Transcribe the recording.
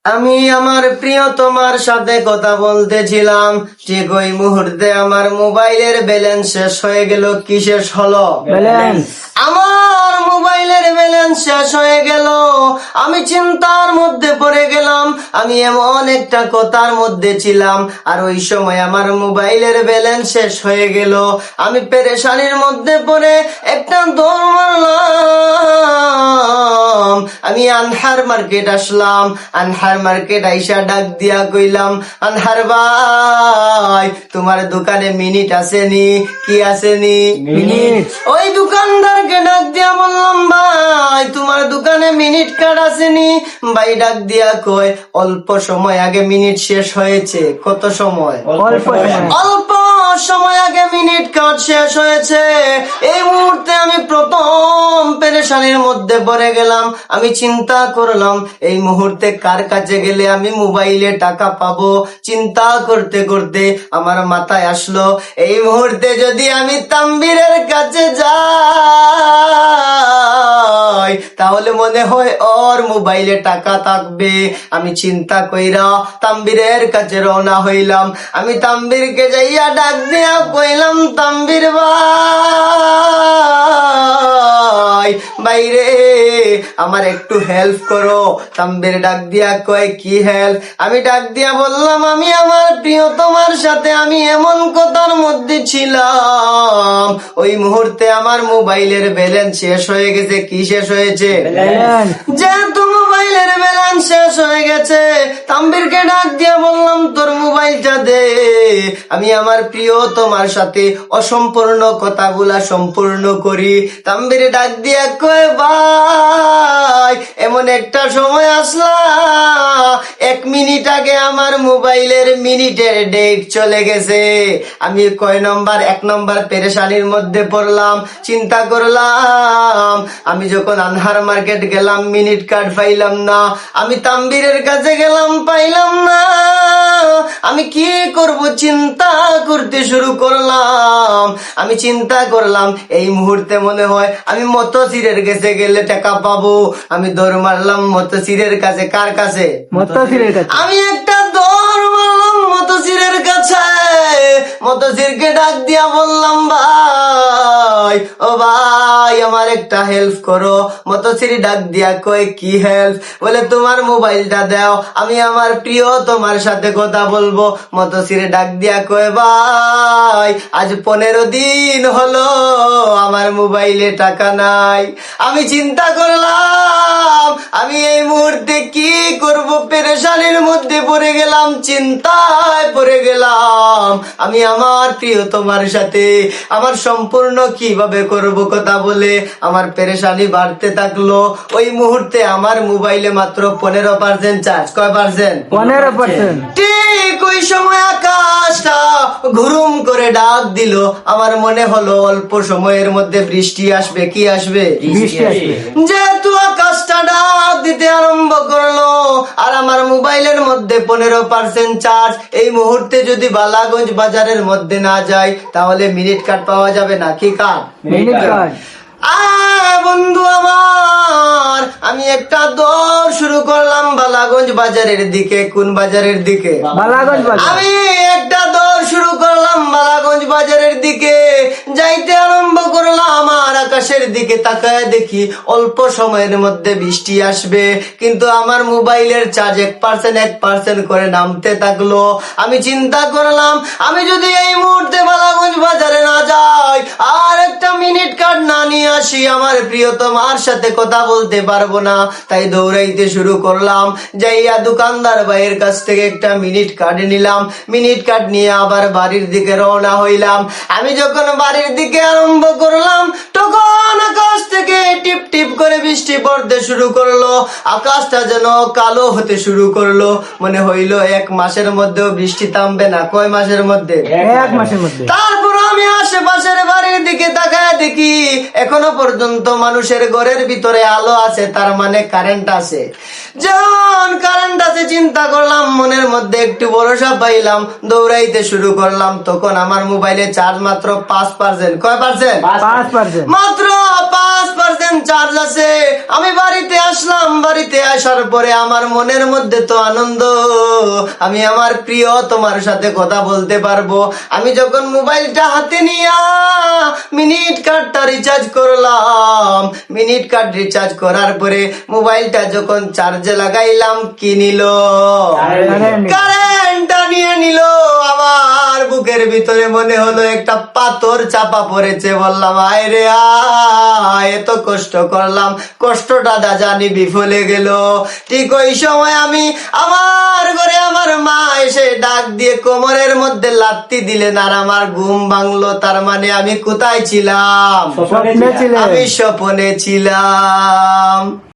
আমি আমার প্রিয়তমার সাথে কথা বলতেছিলাম, ঠিক ওই মুহূর্তে আমার মোবাইলের ব্যালেন্স শেষ হয়ে গেল। কি শেষ হলো? ব্যালেন্স। আমার মোবাইলের ব্যালেন্স শেষ হয়ে গেল। আমি চিন্তার মধ্যে পড়ে গেলাম। আমি এমন একটা কথার মধ্যে ছিলাম, আর ওই সময় আমার মোবাইলের ব্যালেন্স শেষ হয়ে গেল। আমি পেরেশানির মধ্যে পড়ে একটা দৌড় মারলাম। আমি আনহার মার্কেট আসলাম। আনহার মার্কেট আইসা ডাক দিয়া কইলাম, আনহার ভাই, তোমার দোকানে মিনিট আসেনি? কি আসেনি? মিনিট। ওই দোকানদারকে ডাক দিয়া বললাম, ভাই তোমার দোকানে মিনিট কার্ড আসেনি? ভাই ডাক দিয়া কয়, অল্প সময় আগে মিনিট শেষ হয়েছে। কত সময়? অল্প সময়। অল্প সময় আগে মিনিট কার্ড শেষ হয়েছে। এই মুহূর্তে আমি প্রথম পেরেশানির মধ্যে পড়ে গেলাম। আমি চিন্তা করলাম, এই মুহূর্তে কার কাছে গেলে আমি মোবাইলে টাকা পাবো। চিন্তা করতে করতে আমার মাথায় আসলো, এই মুহূর্তে যদি আমি তাম্বিরের কাছে যাই তাহলে মনে হয় ওর মোবাইলে টাকা থাকবে। আমি চিন্তা কইরা তাম্বিরের কাছে রওনা হইলাম। আমি তাম্বিরকে যাইয়া ডাক দিয়া কইলাম, তাম্বির ভাই, বাইরে আমার একটু হেল্প করো। তাম্বির ডাক দিয়া কয়, কি হেল্প? আমি ডাক দিয়া বললাম, আমি আমার প্রিয়তমার সাথে আমি এমন কথার মধ্যে ছিলাম, ওই মুহূর্তে আমার মোবাইলের ব্যালেন্স শেষ হয়ে গেছে। কি শেষ হয়েছে? ব্যালেন্স। যেহেতু মোবাইলের ব্যালেন্স শেষ হয়ে গেছে, তাম্বিরকে ডাক দিয়া বললাম, তোর মোবাইলটা দে, আমি আমার প্রিয়তমার সাথে অসম্পূর্ণ কথাগুলা সম্পূর্ণ করি। তাম্বির ডাক দিয়া কয়, ভাই এমন একটা সময় আসলা, 1 মিনিট আগে আমার মোবাইলের মিনিটের ডেট চলে গেছে। আমি কয় নম্বর? 1 নম্বর পেরেশানির মধ্যে পড়লাম। চিন্তা করলাম, আমি যখন আনহার মার্কেট গেলাম মিনিট কার্ড পাইলাম না। আমি তাম্বিরের কাছে গেলাম, পাইলাম না। আমি কি করব চিন্তা করতে শুরু করলাম। আমি চিন্তা করলাম, এই মুহূর্তে মনে হয় আমি মতসিরের কাছে গেলে টাকা পাবো। আমি দৌড় মারলাম মতসিরের কাছে। কার কাছে? মতসিরের কাছে। আমি একটা দৌড় মারলাম মতসিরের কাছে। মতসিরকে ডাক দিয়া বললাম, ভাই, ও ভাই, আমার একটা হেল্প করো। মতসির ডাক দিয়া কয়, কি হেল্প? বলে, তোমার মোবাইলটা দাও, আমি আমার প্রিয় তোমার সাথে কথা বলবো। মতসির ডাক দিয়া কয়, ভাই আজ 15 দিন হলো আমার মোবাইলে টাকা নাই। আমি চিন্তা করলাম, আমি এই মুহূর্তে কি করব? পেরেশানির মধ্যে পড়ে গেলাম, চিন্তায় পড়ে গেলাম। আমি আমার প্রিয় তোমার সাথে আমার সম্পূর্ণ কিভাবে করব কথা বলে আমার পেরেশানি বাড়তে থাকলো। ওই মুহূর্তে আমার মোবাইলে মাত্র 15% চার্জ। কয় পার্সেন্ট? 15%। ঠিক ওই সময় আকাশটা ঘুরুম করে ডাক দিল। আমার মনে হলো অল্প সময়ের মধ্যে বৃষ্টি আসবে। কি আসবে? বৃষ্টি আসবে। যেহেতু আকাশটা ডাক দিতে আরম্ভ করলো আর আমার মোবাইলের মধ্যে 15% চার্জ, এই মুহূর্তে যদি বালাগঞ্জ বাজারের মধ্যে না যায় তাহলে মিনিট কার্ড পাওয়া যাবে না। কি কার্ড? Minute card. বন্ধু আমার, আমি একটা দৌড় শুরু করলাম বালাগঞ্জ বাজারের দিকে। কোন বাজারের দিকে? বালাগঞ্জ বাজার। আমি একটা দৌড় শুরু করলাম বালাগঞ্জ বাজারের দিকে। যাইতে আরম্ভ করলাম আর আকাশের দিকে তাকায় দেখি অল্প সময়ের মধ্যে বৃষ্টি আসবে, কিন্তু আমার মোবাইলের চার্জ 1% করে নামতে থাকলো। আমি চিন্তা করলাম, আমি যদি এই মুহূর্তে বালাগঞ্জ বাজারে না যাই আর একটা মিনিট কার্ড না নিয়ে আসি, আমার প্রিয়তমার সাথে কথা বলতে পারবো না। তাই দৌড়াইতে শুরু করলাম। যাইয়া দোকানদার ভাইয়ের কাছ থেকে একটা মিনিট কার্ড নিলাম। মিনিট কার্ড নিয়ে আবার বাড়ির দিকে রওনা হইলাম। আমি যখন বাড়ির দিকে আরম্ভ করলাম তখন আকাশ থেকে টিপ টিপ করে বৃষ্টি পড়তে শুরু করলো। আকাশটা যেন কালো হতে শুরু করলো। মনে হইলো 1 মাসের মধ্যেও বৃষ্টি থামবে না। কয় মাসের মধ্যে? 1 মাসের মধ্যে। তারপর আমি আশেপাশের বাড়ির দিকে তাকায় দেখি এখনো পর্যন্ত মানুষের ঘরের ভিতরে আলো আছে, তার মানে কারেন্ট আছে। যখন কারেন্ট আছে চিন্তা করলাম, মনের মধ্যে একটু ভরসা পাইলাম, দৌড়াইতে শুরু করলাম। তখন আমার মোবাইলে চার্জ মাত্র 5%। কয় পার্সেন্ট? 5%। মাত্র 5%। চার্জ আছে। আমি বাড়িতে আসলাম, বাড়িতে আসার পরে আমার মনের মধ্যে তো আনন্দ, আমি আমার প্রিয় তোমার সাথে কথা বলতে পারবো। আমি যখন মোবাইলটা হাতে নিয়া মিনিট কার্ডটা রিচার্জ করলাম, মিনিট কার্ড রিচার্জ করার পরে মোবাইলটা যখন চার্জে লাগাইলাম, কি নিল? কারেন্টটা নিয়ে নিল। আমার বুকের ভিতরে মনে হলো একটা পাথর চাপা পড়েছে। বললাম আয় রে আয়, এত কষ্ট করলাম, কষ্টটা জানি বিফলে গেল। ঠিক ওই সময় আমি আমার ঘরে আমার মা এসে ডাক দিয়ে কোমরের মধ্যে লাত্তি দিলেন, আর আমার ঘুম ভাঙলো। তার মানে আমি কোথায় ছিলাম? স্বপ্নে ছিলেন। আমি স্বপ্নে ছিলাম।